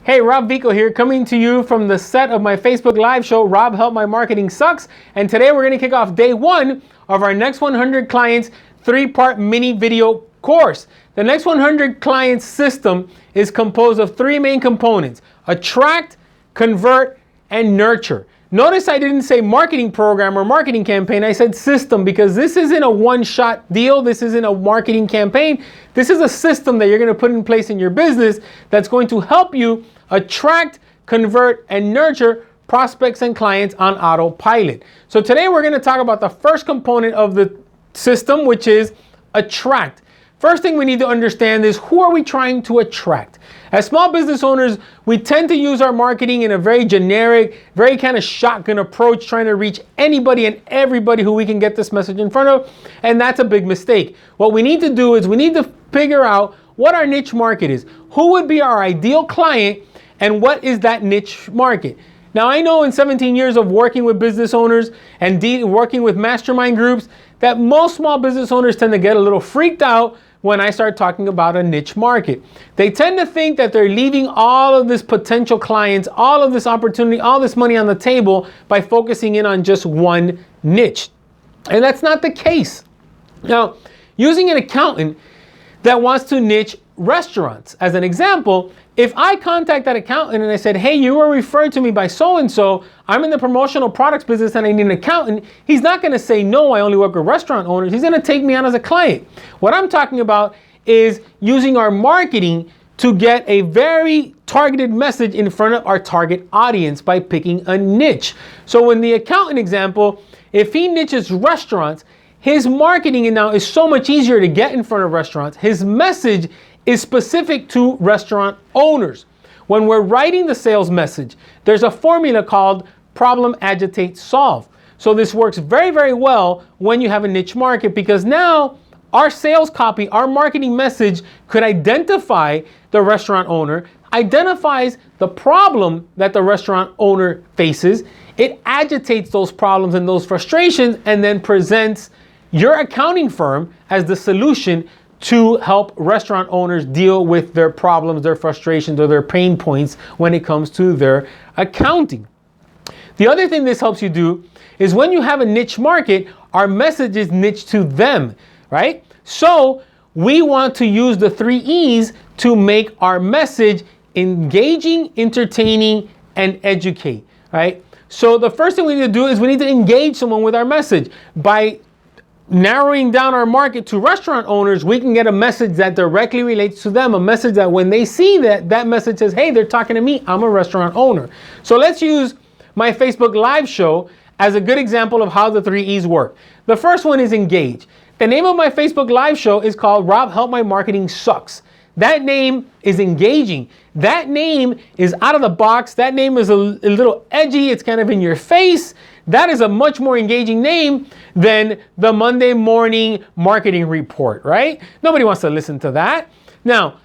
Hey, Rob Vico here, coming to you from the set of my Facebook Live show, Rob Help My Marketing Sucks. And today we're going to kick off day one of our Next 100 Clients 3-part mini video course. The Next 100 Clients system is composed of 3 main components: attract, convert, and nurture. Notice I didn't say marketing program or marketing campaign. I said system, because this isn't a one-shot deal. This isn't a marketing campaign. This is a system that you're going to put in place in your business that's going to help you attract, convert, and nurture prospects and clients on autopilot. So today we're going to talk about the first component of the system, which is attract. First thing we need to understand is, who are we trying to attract? As small business owners, we tend to use our marketing in a very generic, very kind of shotgun approach, trying to reach anybody and everybody who we can get this message in front of, and that's a big mistake. What we need to do is we need to figure out what our niche market is. Who would be our ideal client, and what is that niche market? Now, I know in 17 years of working with business owners and working with mastermind groups that most small business owners tend to get a little freaked out when I start talking about a niche market. They tend to think that they're leaving all of this potential clients, all of this opportunity, all this money on the table by focusing in on just one niche. And that's not the case. Now, using an accountant that wants to niche restaurants as an example, if I contact that accountant and I said, hey, you were referred to me by so-and-so, I'm in the promotional products business and I need an accountant, he's not going to say, no, I only work with restaurant owners. He's going to take me on as a client. What I'm talking about is using our marketing to get a very targeted message in front of our target audience by picking a niche. So in the accountant example, if he niches restaurants, his marketing now is so much easier to get in front of restaurants. His message is specific to restaurant owners. When we're writing the sales message, there's a formula called problem, agitate, solve. So this works very, very well when you have a niche market, because now our sales copy, our marketing message could identify the restaurant owner, identifies the problem that the restaurant owner faces, it agitates those problems and those frustrations, and then presents your accounting firm as the solution to help restaurant owners deal with their problems, their frustrations, or their pain points when it comes to their accounting. The other thing this helps you do is, when you have a niche market, our message is niche to them, right? So we want to use the 3 E's to make our message engaging, entertaining, and educate, right? So the first thing we need to do is we need to engage someone with our message. By narrowing down our market to restaurant owners, we can get a message that directly relates to them, a message that when they see that message says, hey, they're talking to me, I'm a restaurant owner. So let's use my Facebook Live show as a good example of how the 3 E's work. The first one is engage. The name of my Facebook Live show is called Rob Help My Marketing Sucks. That name is engaging. That name is out of the box. That name is a little edgy. It's kind of in your face. That is a much more engaging name than the Monday morning marketing report, right? Nobody wants to listen to that. Now,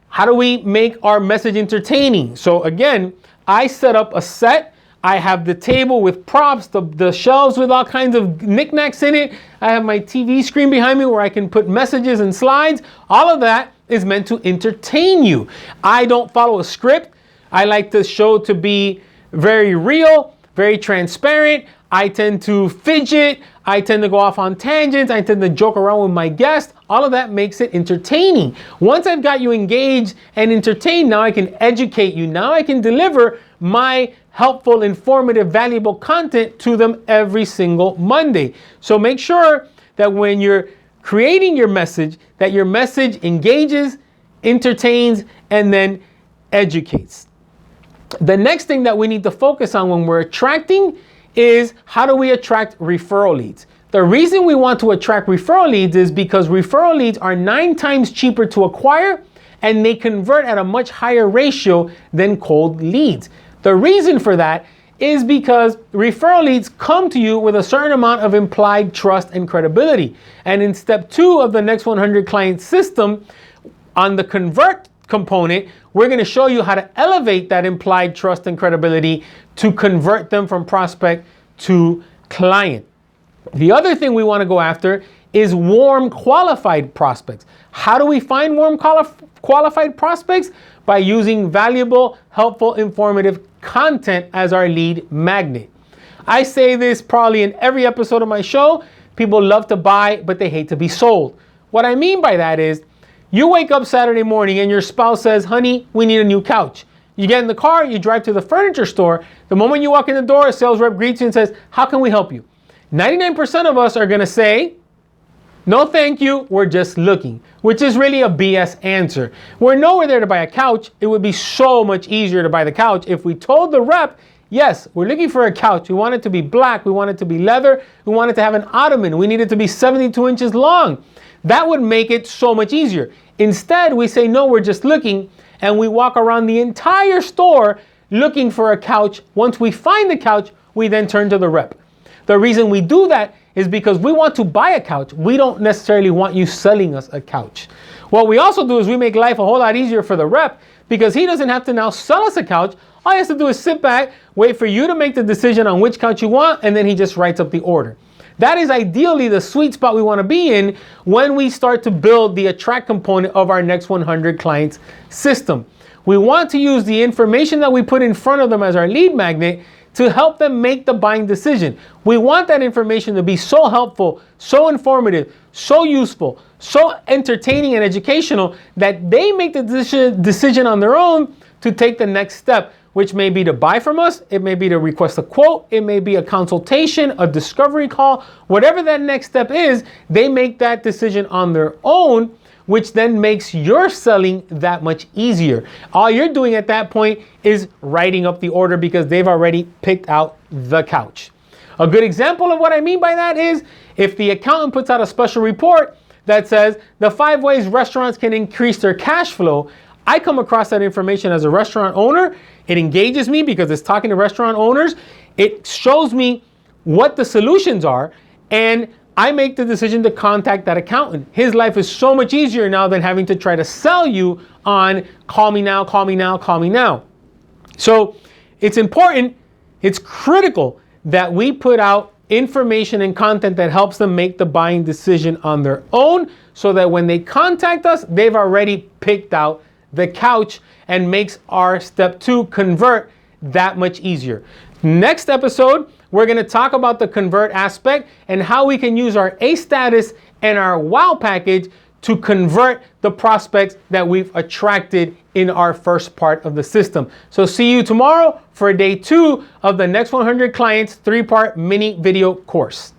how do we make our message entertaining? So again, I set up a set. I have the table with props, the shelves with all kinds of knickknacks in it. I have my TV screen behind me where I can put messages and slides. All of that is meant to entertain you. I don't follow a script. I like the show to be very real, very transparent. I tend to fidget. I tend to go off on tangents. I tend to joke around with my guests. All of that makes it entertaining. Once I've got you engaged and entertained, now I can educate you. Now I can deliver my helpful, informative, valuable content to them every single Monday. So make sure that when you're creating your message, that your message engages, entertains, and then educates. The next thing that we need to focus on when we're attracting is, how do we attract referral leads? The reason we want to attract referral leads is because referral leads are 9 times cheaper to acquire, and they convert at a much higher ratio than cold leads. The reason for that is because referral leads come to you with a certain amount of implied trust and credibility. And in step 2 of the Next 100 Client system, on the convert component, we're going to show you how to elevate that implied trust and credibility to convert them from prospect to client. The other thing we want to go after is warm qualified prospects. How do we find warm qualified prospects? By using valuable, helpful, informative content as our lead magnet. I say this probably in every episode of my show. People love to buy, but they hate to be sold. What I mean by that is, you wake up Saturday morning and your spouse says, honey, we need a new couch. You get in the car, you drive to the furniture store. The moment you walk in the door, a sales rep greets you and says, how can we help you? 99% of us are gonna say, no thank you, we're just looking, which is really a BS answer. We're nowhere there to buy a couch. It would be so much easier to buy the couch if we told the rep, yes, we're looking for a couch. We want it to be black, we want it to be leather, we want it to have an ottoman, we need it to be 72 inches long. That would make it so much easier. Instead, we say, no, we're just looking, and we walk around the entire store looking for a couch. Once we find the couch, we then turn to the rep. The reason we do that is because we want to buy a couch. We don't necessarily want you selling us a couch. What we also do is we make life a whole lot easier for the rep because he doesn't have to now sell us a couch. All he has to do is sit back, wait for you to make the decision on which couch you want, and then he just writes up the order. That is ideally the sweet spot we want to be in when we start to build the attract component of our Next 100 Clients system. We want to use the information that we put in front of them as our lead magnet to help them make the buying decision. We want that information to be so helpful, so informative, so useful, so entertaining and educational that they make the decision on their own to take the next step, which may be to buy from us, it may be to request a quote, it may be a consultation, a discovery call, whatever that next step is, they make that decision on their own, which then makes your selling that much easier. All you're doing at that point is writing up the order because they've already picked out the couch. A good example of what I mean by that is if the accountant puts out a special report that says the 5 ways restaurants can increase their cash flow, I come across that information as a restaurant owner. It engages me because it's talking to restaurant owners. It shows me what the solutions are, and I make the decision to contact that accountant. His life is so much easier now than having to try to sell you on call me now, call me now, call me now. So it's important, it's critical that we put out information and content that helps them make the buying decision on their own so that when they contact us, they've already picked out the couch and makes our step 2 convert that much easier. Next episode, we're going to talk about the convert aspect and how we can use our A status and our wow package to convert the prospects that we've attracted in our first part of the system. So see you tomorrow for day 2 of the Next 100 Clients 3-part mini video course.